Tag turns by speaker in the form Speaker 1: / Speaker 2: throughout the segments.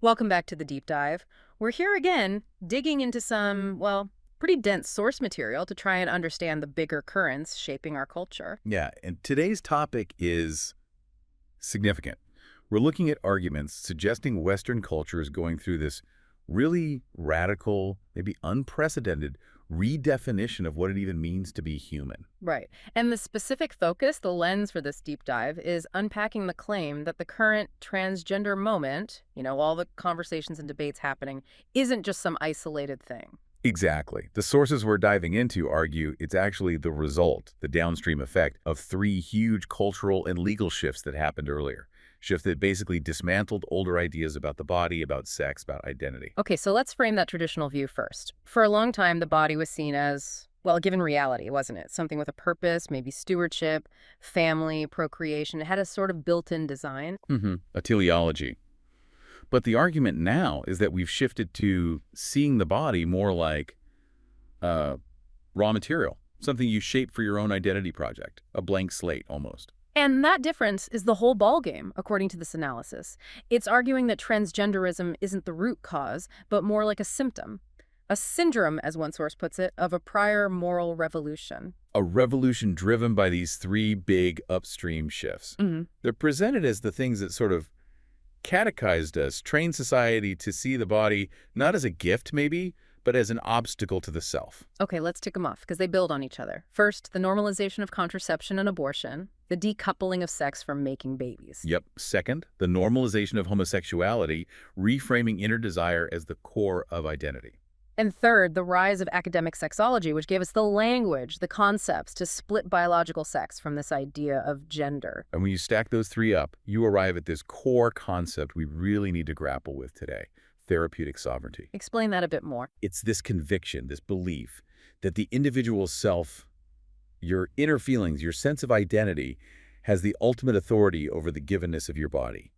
Speaker 1: Welcome back to the deep dive. We're here again, digging into some, well, pretty dense source material to try and understand the bigger currents shaping our culture.
Speaker 2: Yeah, and today's topic is significant. We're looking at arguments suggesting Western culture is going through this really radical, maybe unprecedented redefinition of what it even means to be human.
Speaker 1: Right. And the specific focus, the lens for this deep dive, is unpacking the claim that the current transgender moment, all the conversations and debates happening, isn't just some isolated thing.
Speaker 2: Exactly. The sources we're diving into argue it's actually the result, the downstream effect, of three huge cultural and legal shifts that happened earlier. Shifts that basically dismantled older ideas about the body, about sex, about identity.
Speaker 1: Okay, so let's frame that traditional view first. For a long time, the body was seen as, well, a given reality, wasn't it? Something with a purpose, maybe stewardship, family, procreation. It had a sort of built-in design.
Speaker 2: A teleology. But the argument now is that we've shifted to seeing the body more like raw material, something you shape for your own identity project, a blank slate almost.
Speaker 1: And that difference is the whole ballgame, according to this analysis. It's arguing that transgenderism isn't the root cause, but more like a symptom. A syndrome, as one source puts it, of a prior moral revolution.
Speaker 2: A revolution driven by these three big upstream shifts. They're presented as the things that sort of catechized us, trained society to see the body not as a gift, maybe, but as an obstacle to the self.
Speaker 1: Okay, let's tick them off, because they build on each other. First, the normalization of contraception and abortion, the decoupling of sex from making babies.
Speaker 2: Yep. Second, the normalization of homosexuality, reframing inner desire as the core of identity.
Speaker 1: And third, the rise of academic sexology, which gave us the language, the concepts to split biological sex from this idea of gender.
Speaker 2: And when you stack those three up, you arrive at this core concept we really need to grapple with today: therapeutic sovereignty.
Speaker 1: Explain that a bit more.
Speaker 2: It's this conviction, this belief that the individual self, your inner feelings, your sense of identity, has the ultimate authority over the givenness of your body.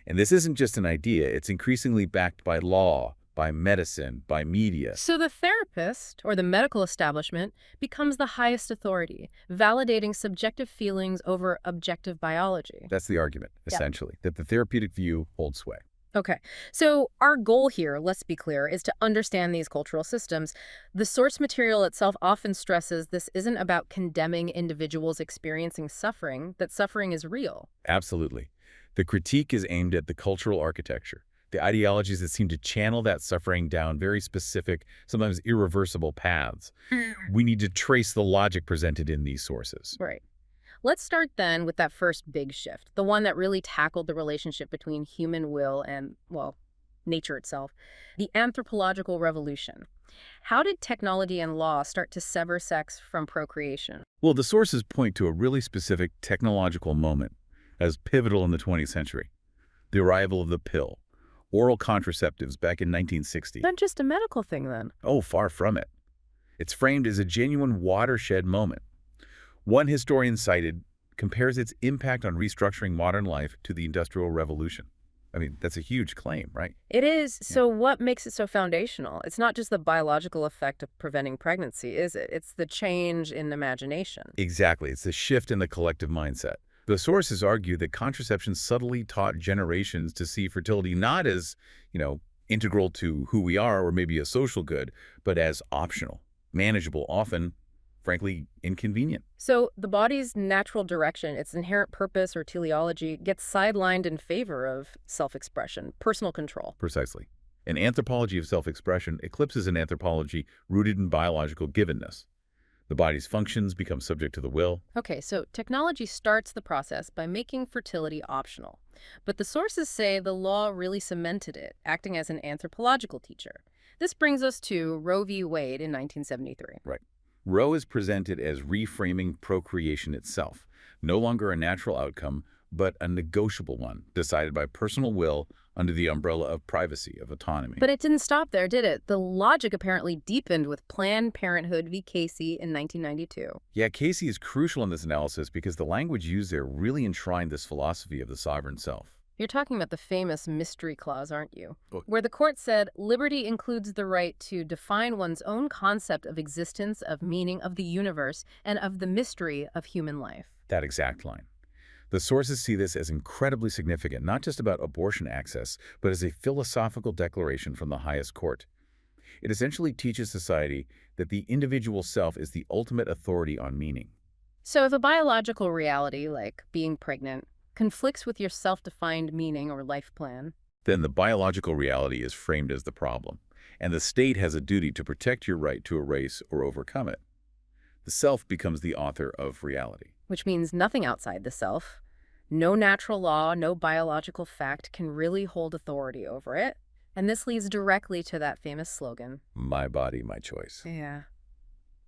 Speaker 2: And this isn't just an idea. It's increasingly backed by law, by medicine, by media.
Speaker 1: So the therapist, or the medical establishment, becomes the highest authority, validating subjective feelings over objective biology.
Speaker 2: That's the argument, essentially, that the therapeutic view holds sway.
Speaker 1: Okay, so our goal here, let's be clear, is to understand these cultural systems. The source material itself often stresses this isn't about condemning individuals experiencing suffering, that suffering is real.
Speaker 2: Absolutely. The critique is aimed at the cultural architecture, the ideologies that seem to channel that suffering down very specific, sometimes irreversible paths. We need to trace the logic presented in these sources.
Speaker 1: Right. Let's start then with that first big shift, the one that really tackled the relationship between human will and, well, nature itself, the anthropological revolution. How did technology and law start to sever sex from procreation?
Speaker 2: Well, the sources point to a really specific technological moment as pivotal in the 20th century: the arrival of the pill, oral contraceptives back in 1960.
Speaker 1: Not just a medical thing, then.
Speaker 2: Oh, far from it. It's framed as a genuine watershed moment. One historian cited compares its impact on restructuring modern life to the Industrial Revolution. I mean, that's a huge claim, right?
Speaker 1: It is. So what makes it so foundational? It's not just the biological effect of preventing pregnancy, is it? It's the change in imagination.
Speaker 2: Exactly. It's the shift in the collective mindset. The sources argue that contraception subtly taught generations to see fertility not as, integral to who we are or maybe a social good, but as optional, manageable, often frankly, inconvenient.
Speaker 1: So the body's natural direction, its inherent purpose or teleology, gets sidelined in favor of self-expression, personal control.
Speaker 2: Precisely. An anthropology of self-expression eclipses an anthropology rooted in biological givenness. The body's functions become subject to the will.
Speaker 1: Okay, so technology starts the process by making fertility optional. But the sources say the law really cemented it, acting as an anthropological teacher. This brings us to Roe v. Wade in 1973.
Speaker 2: Right. Roe is presented as reframing procreation itself, no longer a natural outcome, but a negotiable one, decided by personal will under the umbrella of privacy, of autonomy.
Speaker 1: But it didn't stop there, did it? The logic apparently deepened with Planned Parenthood v. Casey in 1992.
Speaker 2: Yeah, Casey is crucial in this analysis because the language used there really enshrined this philosophy of the sovereign self.
Speaker 1: You're talking about the famous mystery clause, aren't you?
Speaker 2: Oh.
Speaker 1: Where the court said liberty includes the right to define one's own concept of existence, of meaning, of the universe, and of the mystery of human life.
Speaker 2: That exact line. The sources see this as incredibly significant, not just about abortion access, but as a philosophical declaration from the highest court. It essentially teaches society that the individual self is the ultimate authority on meaning.
Speaker 1: So if a biological reality, like being pregnant, conflicts with your self-defined meaning or life plan,
Speaker 2: Then the biological reality is framed as the problem, and the state has a duty to protect your right to erase or overcome it. The self becomes the author of reality.
Speaker 1: which means nothing outside the self, no natural law, no biological fact can really hold authority over it. And this leads directly to that famous slogan.
Speaker 2: My body, my choice.
Speaker 1: Yeah.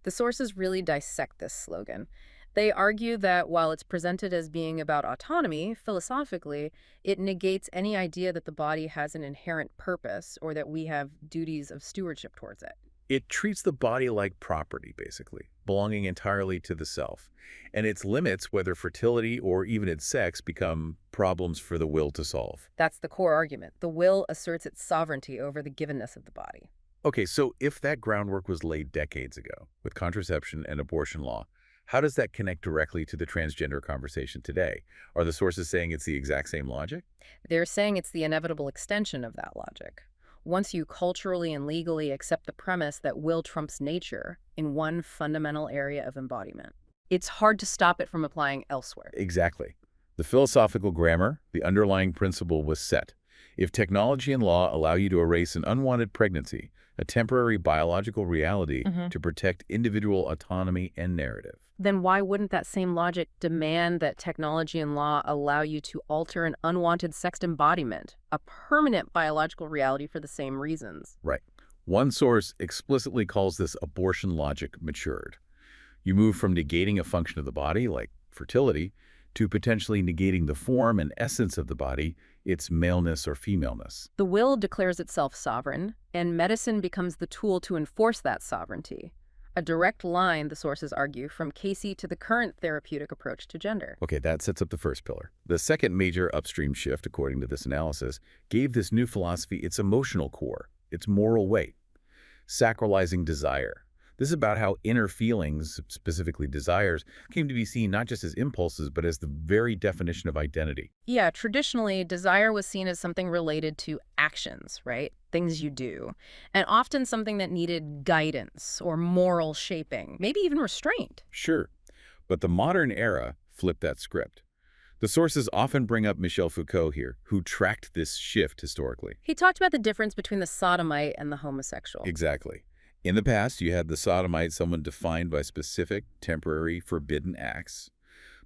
Speaker 1: The sources really dissect this slogan. They argue that while it's presented as being about autonomy, philosophically, it negates any idea that the body has an inherent purpose or that we have duties of stewardship towards it.
Speaker 2: It treats the body like property, basically, belonging entirely to the self. And its limits, whether fertility or even its sex, become problems for the will to solve.
Speaker 1: That's the core argument. The will asserts its sovereignty over the givenness of the body.
Speaker 2: Okay, so if that groundwork was laid decades ago with contraception and abortion law, how does that connect directly to the transgender conversation today? Are the sources saying it's the exact same logic?
Speaker 1: They're saying it's the inevitable extension of that logic. Once you culturally and legally accept the premise that will trumps nature in one fundamental area of embodiment, it's hard to stop it from applying elsewhere.
Speaker 2: Exactly. The philosophical grammar, the underlying principle was set. If technology and law allow you to erase an unwanted pregnancy, a temporary biological reality to protect individual autonomy and narrative.
Speaker 1: Then why wouldn't that same logic demand that technology and law allow you to alter an unwanted sexed embodiment, a permanent biological reality for the same reasons?
Speaker 2: Right. One source explicitly calls this abortion logic matured. You move from negating a function of the body, like fertility, to potentially negating the form and essence of the body, its maleness or femaleness.
Speaker 1: The will declares itself sovereign, and medicine becomes the tool to enforce that sovereignty. A direct line, the sources argue, from Casey to the current therapeutic approach to gender.
Speaker 2: Okay, that sets up the first pillar. The second major upstream shift, according to this analysis, gave this new philosophy its emotional core, its moral weight. Sacralizing desire. This is about how inner feelings, specifically desires, came to be seen not just as impulses, but as the very definition of identity.
Speaker 1: Yeah, traditionally, desire was seen as something related to actions, right? Things you do. And often something that needed guidance or moral shaping, maybe even restraint.
Speaker 2: Sure, but the modern era flipped that script. The sources often bring up Michel Foucault here, who tracked this shift historically.
Speaker 1: He talked about the difference between the sodomite and the homosexual.
Speaker 2: Exactly. In the past, you had the sodomite, someone defined by specific, temporary, forbidden acts.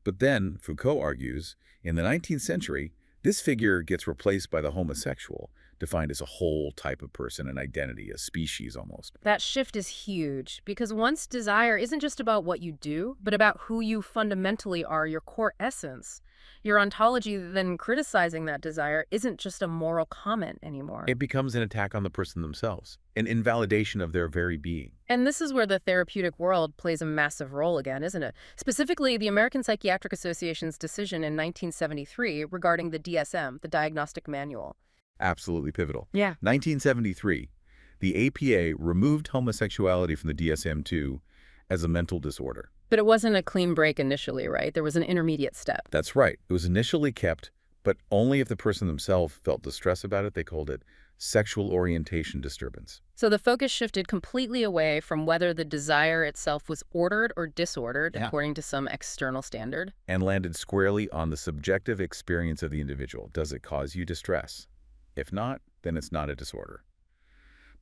Speaker 2: But then, Foucault argues, in the 19th century, this figure gets replaced by the homosexual, defined as a whole type of person, an identity, a species almost.
Speaker 1: That shift is huge because once desire isn't just about what you do, but about who you fundamentally are, your core essence. Your ontology then criticizing that desire isn't just a moral comment anymore.
Speaker 2: It becomes an attack on the person themselves, an invalidation of their very being.
Speaker 1: And this is where the therapeutic world plays a massive role again, isn't it? Specifically, the American Psychiatric Association's decision in 1973 regarding the DSM, the Diagnostic Manual.
Speaker 2: Absolutely pivotal.
Speaker 1: Yeah.
Speaker 2: 1973, the APA removed homosexuality from the DSM-2 as a mental disorder.
Speaker 1: But it wasn't a clean break initially, right? There was an intermediate step.
Speaker 2: That's right. It was initially kept, but only if the person themselves felt distress about it. They called it sexual orientation disturbance.
Speaker 1: So the focus shifted completely away from whether the desire itself was ordered or disordered according to some external standard.
Speaker 2: And landed squarely on the subjective experience of the individual. Does it cause you distress? If not, then it's not a disorder.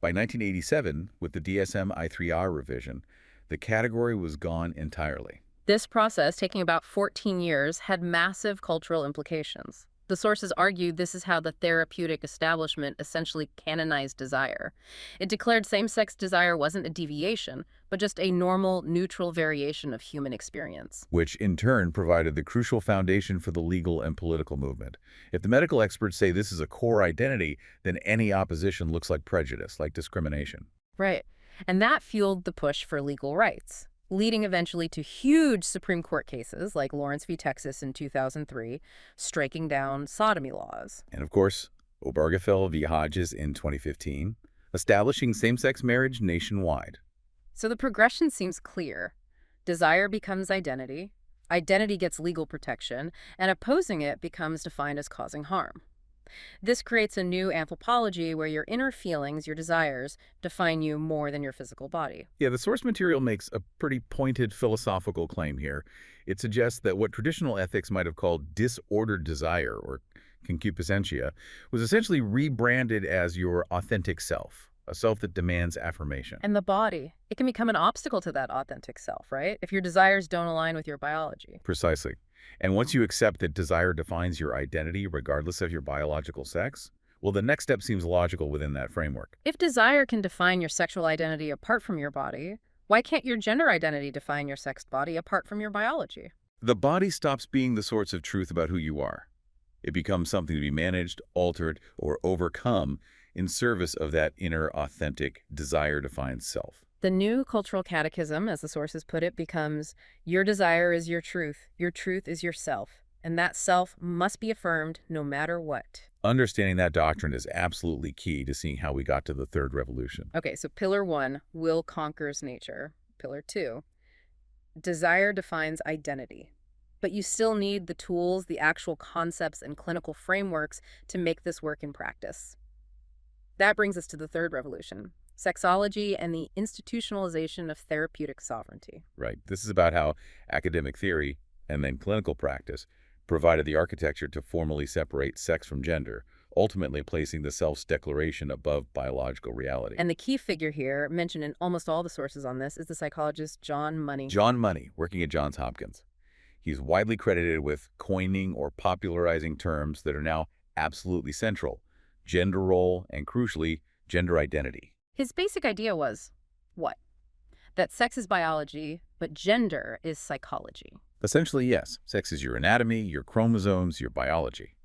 Speaker 2: By 1987, with the DSM-I3R revision, the category was gone entirely.
Speaker 1: This process, taking about 14 years, had massive cultural implications. The sources argue this is how the therapeutic establishment essentially canonized desire. It declared same-sex desire wasn't a deviation, but just a normal, neutral variation of human experience.
Speaker 2: Which, in turn, provided the crucial foundation for the legal and political movement. If the medical experts say this is a core identity, then any opposition looks like prejudice, like discrimination.
Speaker 1: Right. And that fueled the push for legal rights, leading eventually to huge Supreme Court cases like Lawrence v. Texas in 2003, striking down sodomy laws.
Speaker 2: And of course, Obergefell v. Hodges in 2015, establishing same-sex marriage nationwide.
Speaker 1: So the progression seems clear. Desire becomes identity. Identity gets legal protection, and opposing it becomes defined as causing harm. This creates a new anthropology where your inner feelings, your desires, define you more than your physical body.
Speaker 2: Yeah, the source material makes a pretty pointed philosophical claim here. It suggests that what traditional ethics might have called disordered desire or concupiscentia was essentially rebranded as your authentic self, a self that demands affirmation.
Speaker 1: And the body, it can become an obstacle to that authentic self, right? If your desires don't align with your biology.
Speaker 2: Precisely. And once you accept that desire defines your identity regardless of your biological sex, well, the next step seems logical within that framework.
Speaker 1: If desire can define your sexual identity apart from your body, why can't your gender identity define your sexed body apart from your biology?
Speaker 2: The body stops being the source of truth about who you are. It becomes something to be managed, altered, or overcome in service of that inner, authentic, desire-defined self.
Speaker 1: The new cultural catechism, as the sources put it, becomes your desire is your truth is yourself, and that self must be affirmed no matter what.
Speaker 2: Understanding that doctrine is absolutely key to seeing how we got to the third revolution.
Speaker 1: Okay, so pillar 1, will conquers nature. Pillar 2, desire defines identity. But you still need the tools, the actual concepts, and clinical frameworks to make this work in practice. That brings us to the third revolution, sexology and the institutionalization of therapeutic sovereignty.
Speaker 2: Right. This is about how academic theory and then clinical practice provided the architecture to formally separate sex from gender, ultimately placing the self's declaration above biological reality.
Speaker 1: And the key figure here, mentioned in almost all the sources on this, is the psychologist John Money.
Speaker 2: John Money, working at Johns Hopkins. He's widely credited with coining or popularizing terms that are now absolutely central: gender role and, crucially, gender identity.
Speaker 1: His basic idea was, what? That sex is biology, but gender is psychology.
Speaker 2: Essentially, yes. Sex is your anatomy, your chromosomes, your biology.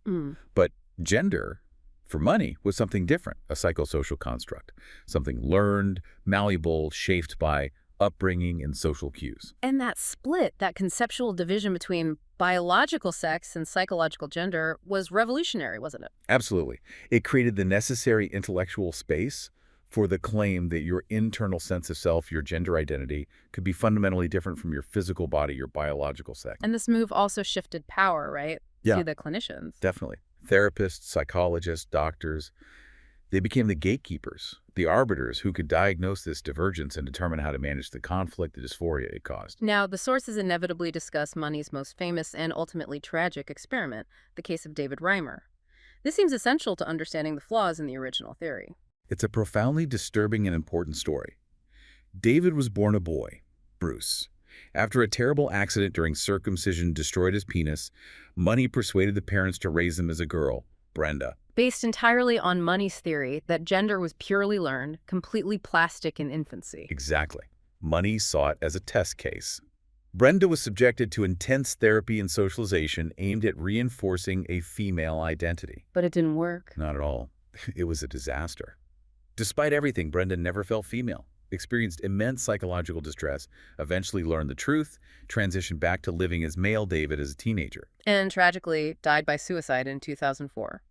Speaker 2: But gender, for Money, was something different, a psychosocial construct, something learned, malleable, shaped by upbringing and social cues.
Speaker 1: And that split, that conceptual division between biological sex and psychological gender was revolutionary, wasn't it?
Speaker 2: Absolutely. It created the necessary intellectual space for the claim that your internal sense of self, your gender identity, could be fundamentally different from your physical body, your biological sex.
Speaker 1: And this move also shifted power, right?
Speaker 2: Yeah.
Speaker 1: To the clinicians.
Speaker 2: Definitely. Therapists, psychologists, doctors, they became the gatekeepers, the arbiters who could diagnose this divergence and determine how to manage the conflict, the dysphoria it caused.
Speaker 1: Now, the sources inevitably discuss Money's most famous and ultimately tragic experiment, the case of David Reimer. This seems essential to understanding the flaws in the original theory.
Speaker 2: It's a profoundly disturbing and important story. David was born a boy, Bruce. After a terrible accident during circumcision destroyed his penis, Money persuaded the parents to raise him as a girl, Brenda.
Speaker 1: Based entirely on Money's theory that gender was purely learned, completely plastic in infancy.
Speaker 2: Exactly. Money saw it as a test case. Brenda was subjected to intense therapy and socialization aimed at reinforcing a female identity.
Speaker 1: But it didn't work.
Speaker 2: Not at all. It was a disaster. Despite everything, Brenda never felt female, experienced immense psychological distress, eventually learned the truth, transitioned back to living as male David as a teenager.
Speaker 1: And tragically died by suicide in 2004.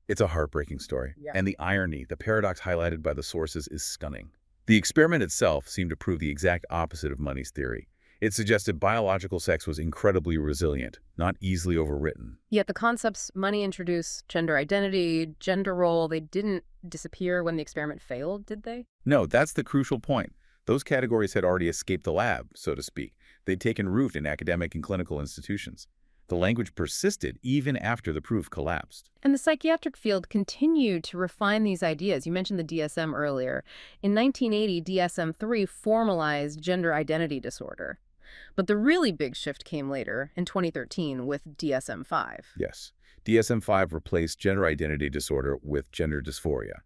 Speaker 2: It's a heartbreaking story.
Speaker 1: Yeah.
Speaker 2: And the irony, the paradox highlighted by the sources is stunning. The experiment itself seemed to prove the exact opposite of Money's theory. It suggested biological sex was incredibly resilient, not easily overwritten.
Speaker 1: Yet the concepts Money introduced, gender identity, gender role, they didn't disappear when the experiment failed, did they?
Speaker 2: No, that's the crucial point. Those categories had already escaped the lab, so to speak. They'd taken root in academic and clinical institutions. The language persisted even after the proof collapsed.
Speaker 1: And the psychiatric field continued to refine these ideas. You mentioned the DSM earlier. In 1980, DSM-3 formalized gender identity disorder. But the really big shift came later, in 2013, with DSM-5.
Speaker 2: Yes. DSM-5 replaced gender identity disorder with gender dysphoria.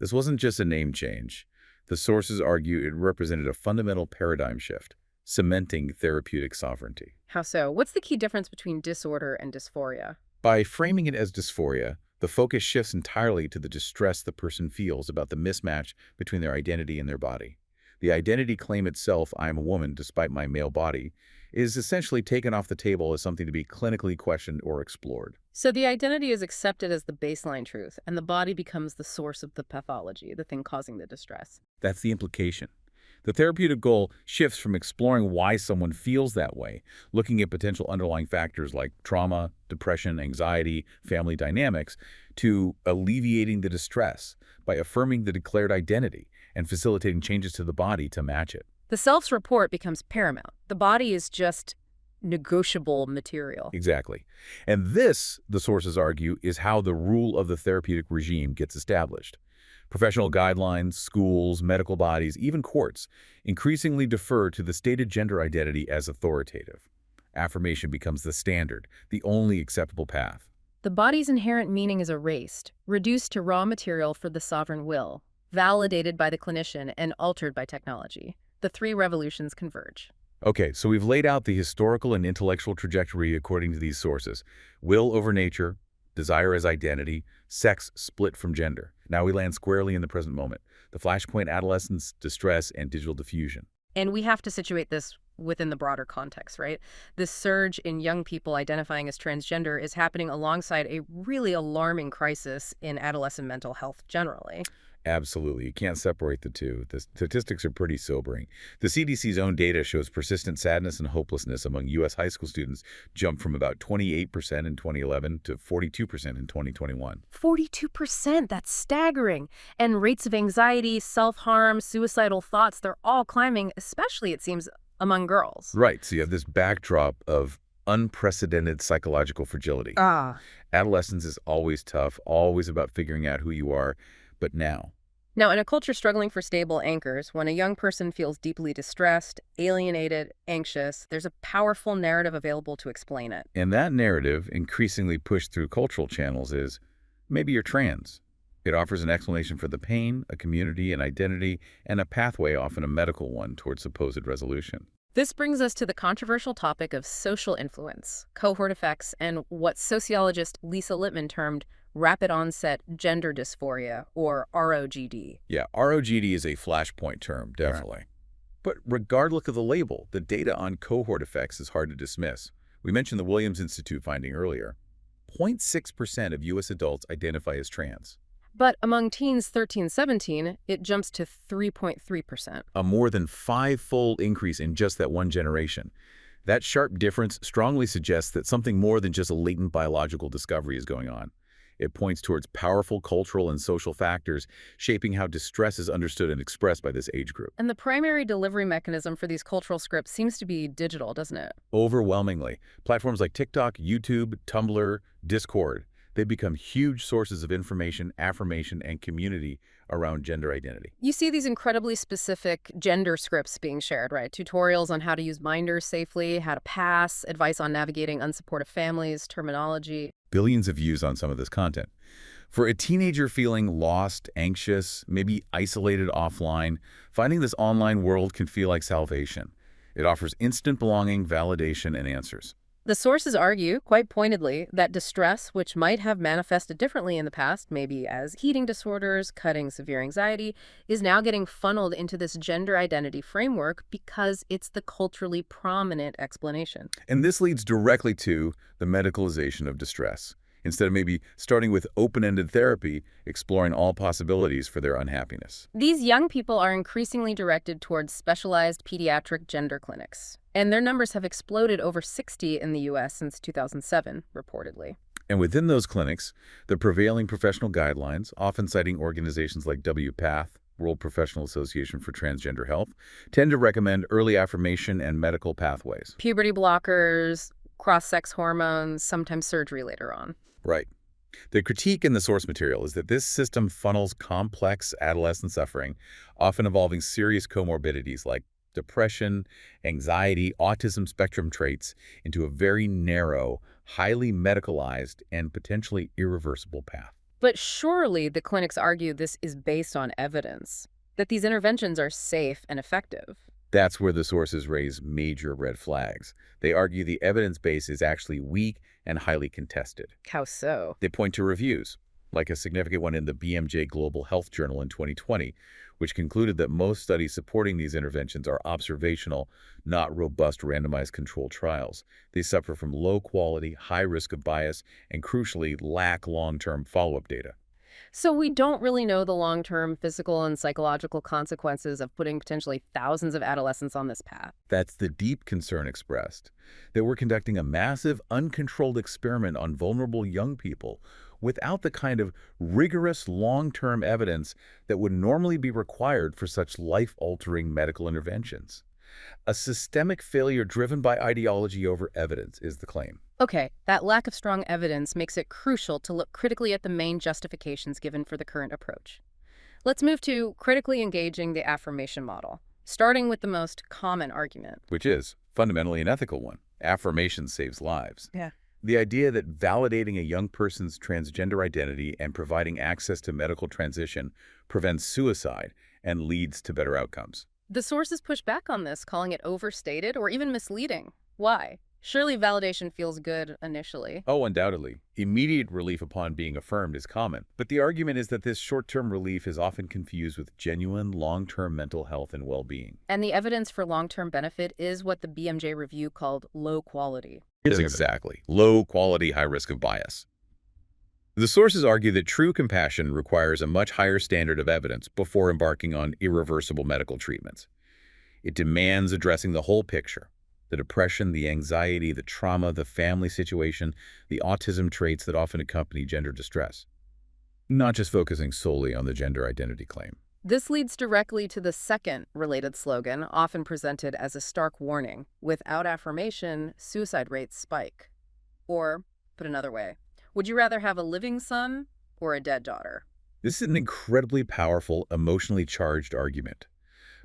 Speaker 2: This wasn't just a name change. The sources argue it represented a fundamental paradigm shift, cementing therapeutic sovereignty.
Speaker 1: How so? What's the key difference between disorder and dysphoria?
Speaker 2: By framing it as dysphoria, the focus shifts entirely to the distress the person feels about the mismatch between their identity and their body. The identity claim itself, I am a woman despite my male body, is essentially taken off the table as something to be clinically questioned or explored.
Speaker 1: So the identity is accepted as the baseline truth, and the body becomes the source of the pathology, the thing causing the distress.
Speaker 2: That's the implication. The therapeutic goal shifts from exploring why someone feels that way, looking at potential underlying factors like trauma, depression, anxiety, family dynamics, to alleviating the distress by affirming the declared identity and facilitating changes to the body to match it.
Speaker 1: The self's report becomes paramount. The body is just negotiable material.
Speaker 2: Exactly. And this, the sources argue, is how the rule of the therapeutic regime gets established. Professional guidelines, schools, medical bodies, even courts increasingly defer to the stated gender identity as authoritative. Affirmation becomes the standard, the only acceptable path.
Speaker 1: The body's inherent meaning is erased, reduced to raw material for the sovereign will, validated by the clinician and altered by technology. The three revolutions converge.
Speaker 2: Okay, so we've laid out the historical and intellectual trajectory according to these sources. Will over nature, desire as identity, sex split from gender. Now we land squarely in the present moment. The flashpoint adolescence, distress, and digital diffusion.
Speaker 1: And we have to situate this within the broader context, right? This surge in young people identifying as transgender is happening alongside a really alarming crisis in adolescent mental health generally.
Speaker 2: Absolutely. You can't separate the two. The statistics are pretty sobering. The CDC's own data shows persistent sadness and hopelessness among U.S. high school students jumped from about 28% in 2011 to 42% in 2021.
Speaker 1: 42%, that's staggering. And rates of anxiety, self-harm, suicidal thoughts, they're all climbing, especially, it seems, among girls.
Speaker 2: Right. So you have this backdrop of unprecedented psychological fragility. Adolescence is always tough, always about figuring out who you are. But now,
Speaker 1: in a culture struggling for stable anchors, when a young person feels deeply distressed, alienated, anxious, there's a powerful narrative available to explain it.
Speaker 2: and that narrative, increasingly pushed through cultural channels, is maybe you're trans. It offers an explanation for the pain, a community, an identity, and a pathway, often a medical one, towards supposed resolution.
Speaker 1: This brings us to the controversial topic of social influence, cohort effects, and what sociologist Lisa Littman termed rapid onset gender dysphoria, or ROGD.
Speaker 2: Yeah, ROGD is a flashpoint term, definitely. Right. But regardless of the label, the data on cohort effects is hard to dismiss. We mentioned the Williams Institute finding earlier. 0.6% of U.S. adults identify as trans.
Speaker 1: But among teens 13-17, it jumps to 3.3%.
Speaker 2: A more than five-fold increase in just that one generation. That sharp difference strongly suggests that something more than just a latent biological discovery is going on. It points towards powerful cultural and social factors shaping how distress is understood and expressed by this age group.
Speaker 1: And the primary delivery mechanism for these cultural scripts seems to be digital, doesn't it?
Speaker 2: Overwhelmingly. Platforms like TikTok, YouTube, Tumblr, Discord, they become huge sources of information, affirmation, and community around gender identity.
Speaker 1: You see these incredibly specific gender scripts being shared, right? Tutorials on how to use minders safely, how to pass, advice on navigating unsupportive families, terminology.
Speaker 2: Billions of views on some of this content. For a teenager feeling lost, anxious, maybe isolated offline, finding this online world can feel like salvation. It offers instant belonging, validation, and answers.
Speaker 1: The sources argue, quite pointedly, that distress, which might have manifested differently in the past, maybe as eating disorders, cutting severe anxiety, is now getting funneled into this gender identity framework because it's the culturally prominent explanation.
Speaker 2: And this leads directly to the medicalization of distress. Instead of maybe starting with open-ended therapy, exploring all possibilities for their unhappiness.
Speaker 1: These young people are increasingly directed towards specialized pediatric gender clinics, and their numbers have exploded over 60 in the U.S. since 2007, reportedly.
Speaker 2: And within those clinics, the prevailing professional guidelines, often citing organizations like WPATH, World Professional Association for Transgender Health, tend to recommend early affirmation and medical pathways.
Speaker 1: Puberty blockers, cross-sex hormones, sometimes surgery later on.
Speaker 2: Right. The critique in the source material is that this system funnels complex adolescent suffering, often involving serious comorbidities like depression, anxiety, autism spectrum traits, into a very narrow, highly medicalized, and potentially irreversible path.
Speaker 1: But surely the clinics argue this is based on evidence, that these interventions are safe and effective.
Speaker 2: That's where the sources raise major red flags. They argue the evidence base is actually weak and highly contested.
Speaker 1: How so?
Speaker 2: They point to reviews, like a significant one in the BMJ Global Health Journal in 2020, which concluded that most studies supporting these interventions are observational, not robust randomized controlled trials. They suffer from low quality, high risk of bias, and crucially lack long-term follow-up data.
Speaker 1: So we don't really know the long-term physical and psychological consequences of putting potentially thousands of adolescents on this path.
Speaker 2: That's the deep concern expressed, that we're conducting a massive, uncontrolled experiment on vulnerable young people without the kind of rigorous long-term evidence that would normally be required for such life-altering medical interventions. A systemic failure driven by ideology over evidence is the claim.
Speaker 1: Okay, that lack of strong evidence makes it crucial to look critically at the main justifications given for the current approach. Let's move to critically engaging the affirmation model, starting with the most common argument.
Speaker 2: Which is fundamentally an ethical one. Affirmation saves lives.
Speaker 1: Yeah.
Speaker 2: The idea that validating a young person's transgender identity and providing access to medical transition prevents suicide and leads to better outcomes.
Speaker 1: The sources push back on this, calling it overstated or even misleading. Why? Surely validation feels good initially.
Speaker 2: Oh, undoubtedly. Immediate relief upon being affirmed is common. But the argument is that this short-term relief is often confused with genuine long-term mental health and well-being.
Speaker 1: And the evidence for long-term benefit is what the BMJ review called low quality.
Speaker 2: It's exactly. Low quality, high risk of bias. The sources argue that true compassion requires a much higher standard of evidence before embarking on irreversible medical treatments. It demands addressing the whole picture: the depression, the anxiety, the trauma, the family situation, the autism traits that often accompany gender distress. Not just focusing solely on the gender identity claim.
Speaker 1: This leads directly to the second related slogan, often presented as a stark warning: without affirmation, suicide rates spike. Or, put another way, would you rather have a living son or a dead daughter?
Speaker 2: This is an incredibly powerful, emotionally charged argument.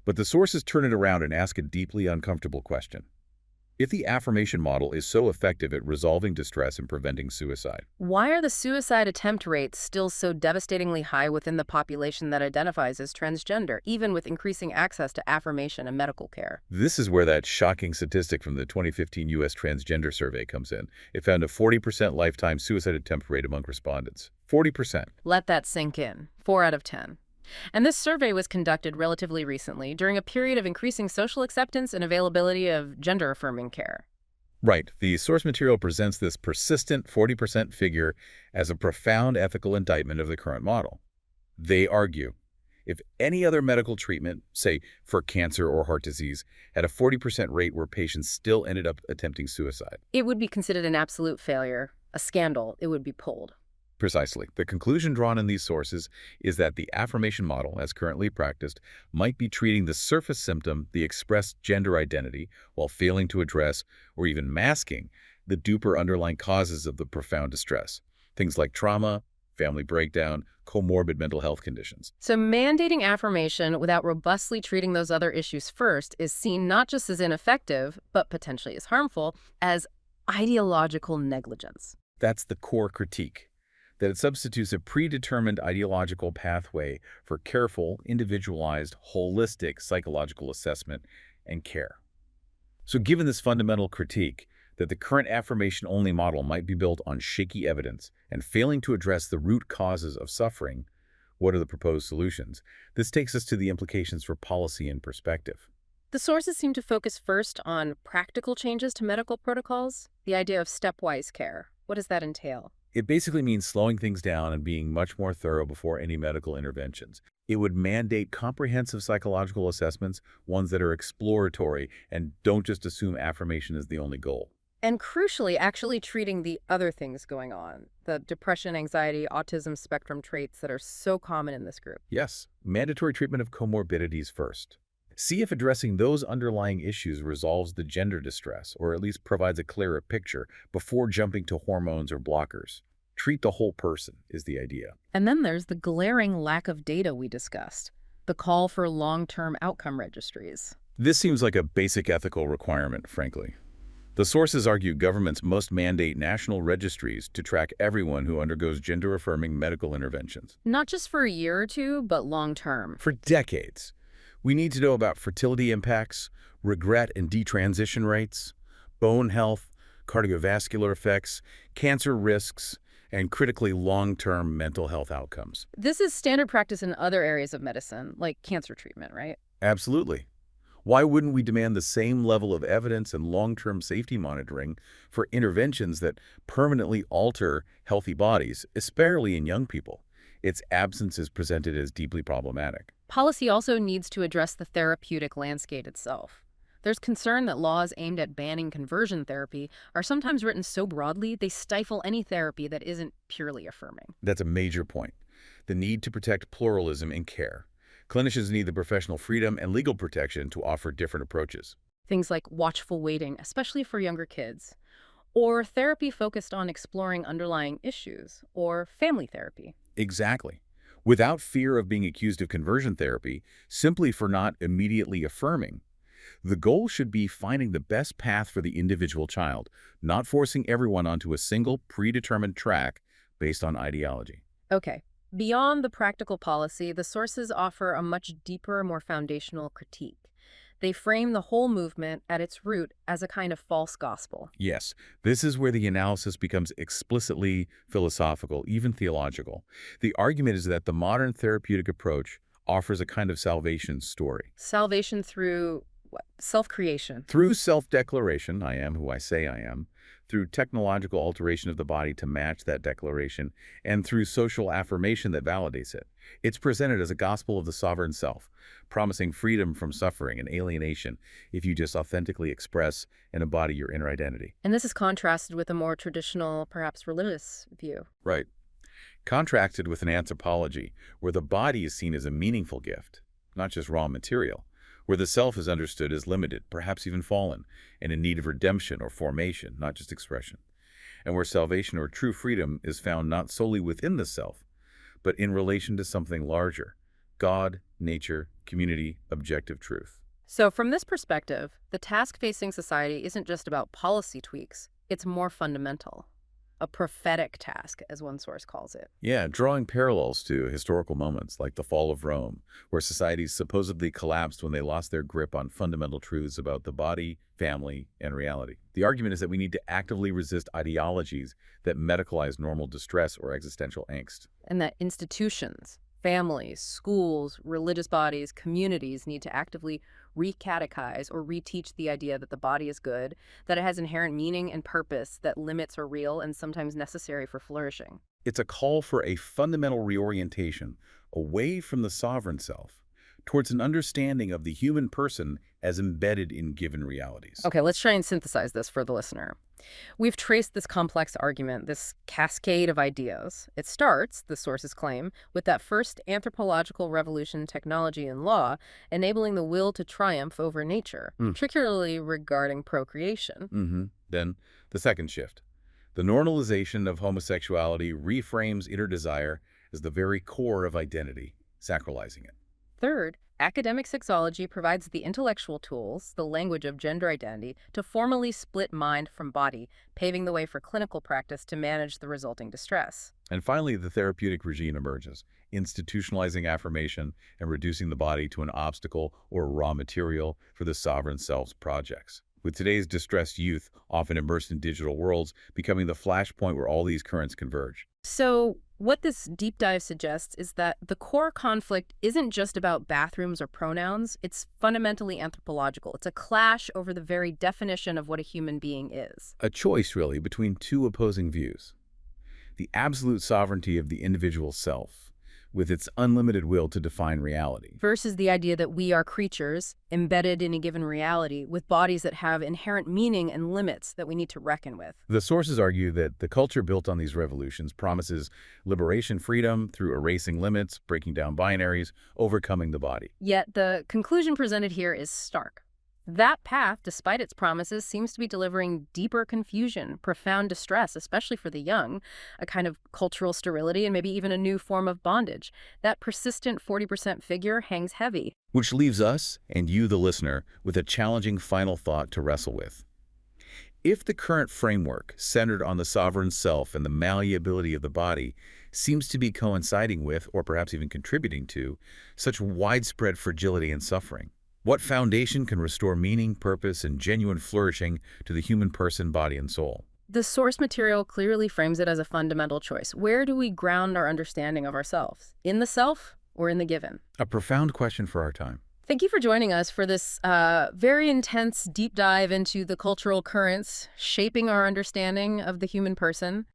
Speaker 2: But the sources turn it around and ask a deeply uncomfortable question. If the affirmation model is so effective at resolving distress and preventing suicide,
Speaker 1: Why are the suicide attempt rates still so devastatingly high within the population that identifies as transgender, even with increasing access to affirmation and medical care?
Speaker 2: this is where that shocking statistic from the 2015 U.S. Transgender survey comes in. It found a 40% lifetime suicide attempt rate among respondents. 40%.
Speaker 1: Let that sink in. 4 out of 10. And this survey was conducted relatively recently, during a period of increasing social acceptance and availability of gender-affirming care.
Speaker 2: Right. The source material presents this persistent 40% figure as a profound ethical indictment of the current model. They argue, if any other medical treatment, say for cancer or heart disease, had a 40% rate where patients still ended up attempting suicide.
Speaker 1: It would be considered an absolute failure, a scandal. It would be pulled.
Speaker 2: Precisely. The conclusion drawn in these sources is that the affirmation model, as currently practiced, might be treating the surface symptom, the expressed gender identity, while failing to address, or even masking, the deeper underlying causes of the profound distress. Things like trauma, family breakdown, comorbid mental health conditions.
Speaker 1: So mandating affirmation without robustly treating those other issues first is seen not just as ineffective, but potentially as harmful, as ideological negligence.
Speaker 2: That's the core critique, that it substitutes a predetermined ideological pathway for careful, individualized, holistic psychological assessment and care. So given this fundamental critique, that the current affirmation-only model might be built on shaky evidence and failing to address the root causes of suffering, what are the proposed solutions? This takes us to the implications for policy and perspective.
Speaker 1: The sources seem to focus first on practical changes to medical protocols, the idea of stepwise care. What does that entail?
Speaker 2: It basically means slowing things down and being much more thorough before any medical interventions. It would mandate comprehensive psychological assessments, ones that are exploratory and don't just assume affirmation is the only goal.
Speaker 1: And crucially, actually treating the other things going on, the depression, anxiety, autism spectrum traits that are so common in this group.
Speaker 2: Yes, mandatory treatment of comorbidities first. See if addressing those underlying issues resolves the gender distress, or at least provides a clearer picture before jumping to hormones or blockers. Treat the whole person is the idea.
Speaker 1: And then there's the glaring lack of data we discussed, the call for long-term outcome registries.
Speaker 2: This seems like a basic ethical requirement, frankly. The sources argue governments must mandate national registries to track everyone who undergoes gender-affirming medical interventions.
Speaker 1: Not just for a year or two, but long-term.
Speaker 2: For decades. We need to know about fertility impacts, regret and detransition rates, bone health, cardiovascular effects, cancer risks, and critically long-term mental health outcomes.
Speaker 1: This is standard practice in other areas of medicine, like cancer treatment, right?
Speaker 2: Absolutely. Why wouldn't we demand the same level of evidence and long-term safety monitoring for interventions that permanently alter healthy bodies, especially in young people? its absence is presented as deeply problematic.
Speaker 1: Policy also needs to address the therapeutic landscape itself. There's concern that laws aimed at banning conversion therapy are sometimes written so broadly they stifle any therapy that isn't purely affirming.
Speaker 2: That's a major point. The need to protect pluralism in care. Clinicians need the professional freedom and legal protection to offer different approaches.
Speaker 1: Things like watchful waiting, especially for younger kids, or therapy focused on exploring underlying issues, or family therapy.
Speaker 2: Exactly. Without fear of being accused of conversion therapy, simply for not immediately affirming. The goal should be finding the best path for the individual child, not forcing everyone onto a single predetermined track based on ideology.
Speaker 1: Okay. Beyond the practical policy, the sources offer a much deeper, more foundational critique. They frame the whole movement at its root as a kind of false gospel.
Speaker 2: Yes, this is where the analysis becomes explicitly philosophical, even theological. The argument is that the modern therapeutic approach offers a kind of salvation story.
Speaker 1: Salvation through what? Self-creation.
Speaker 2: Through self-declaration, I am who I say I am, through technological alteration of the body to match that declaration, and through social affirmation that validates it. It's presented as a gospel of the sovereign self, promising freedom from suffering and alienation if you just authentically express and embody your inner identity.
Speaker 1: And this is contrasted with a more traditional, perhaps religious view.
Speaker 2: Right. Contrasted with an anthropology where the body is seen as a meaningful gift, not just raw material, where the self is understood as limited, perhaps even fallen, and in need of redemption or formation, not just expression, and where salvation or true freedom is found not solely within the self, but in relation to something larger: God, nature, community, objective truth.
Speaker 1: So from this perspective, the task facing society isn't just about policy tweaks, it's more fundamental. A prophetic task, as one source calls it.
Speaker 2: Yeah, drawing parallels to historical moments like the fall of Rome, where societies supposedly collapsed when they lost their grip on fundamental truths about the body, family, and reality. The argument is that we need to actively resist ideologies that medicalize normal distress or existential angst.
Speaker 1: And that institutions, families, schools, religious bodies, communities need to actively recatechize or reteach the idea that the body is good, that it has inherent meaning and purpose, that limits are real and sometimes necessary for flourishing.
Speaker 2: It's a call for a fundamental reorientation away from the sovereign self towards an understanding of the human person as embedded in given realities.
Speaker 1: Okay, let's try and synthesize this for the listener. We've traced this complex argument, this cascade of ideas. It starts, the sources claim, with that first anthropological revolution, technology and law, enabling the will to triumph over nature, particularly regarding procreation.
Speaker 2: Then the second shift. The normalization of homosexuality reframes inner desire as the very core of identity, sacralizing it.
Speaker 1: Third, academic sexology provides the intellectual tools, the language of gender identity, to formally split mind from body, paving the way for clinical practice to manage the resulting distress.
Speaker 2: And finally, the therapeutic regime emerges, institutionalizing affirmation and reducing the body to an obstacle or raw material for the sovereign self's projects. With today's distressed youth, often immersed in digital worlds, becoming the flashpoint where all these currents converge.
Speaker 1: So what this deep dive suggests is that the core conflict isn't just about bathrooms or pronouns. It's fundamentally anthropological. It's a clash over the very definition of what a human being is.
Speaker 2: A choice, really, between two opposing views. The absolute sovereignty of the individual self, with its unlimited will to define reality.
Speaker 1: Versus the idea that we are creatures embedded in a given reality with bodies that have inherent meaning and limits that we need to reckon with.
Speaker 2: The sources argue that the culture built on these revolutions promises liberation, freedom through erasing limits, breaking down binaries, overcoming the body.
Speaker 1: Yet the conclusion presented here is stark. That path, despite its promises, seems to be delivering deeper confusion, profound distress, especially for the young, a kind of cultural sterility, and maybe even a new form of bondage. That persistent 40% figure hangs heavy.
Speaker 2: Which leaves us, and you, the listener, with a challenging final thought to wrestle with. If the current framework, centered on the sovereign self and the malleability of the body, seems to be coinciding with, or perhaps even contributing to, such widespread fragility and suffering, what foundation can restore meaning, purpose, and genuine flourishing to the human person, body, and soul?
Speaker 1: The source material clearly frames it as a fundamental choice. Where do we ground our understanding of ourselves? In the self or in the given?
Speaker 2: A profound question for our time.
Speaker 1: Thank you for joining us for this very intense deep dive into the cultural currents shaping our understanding of the human person.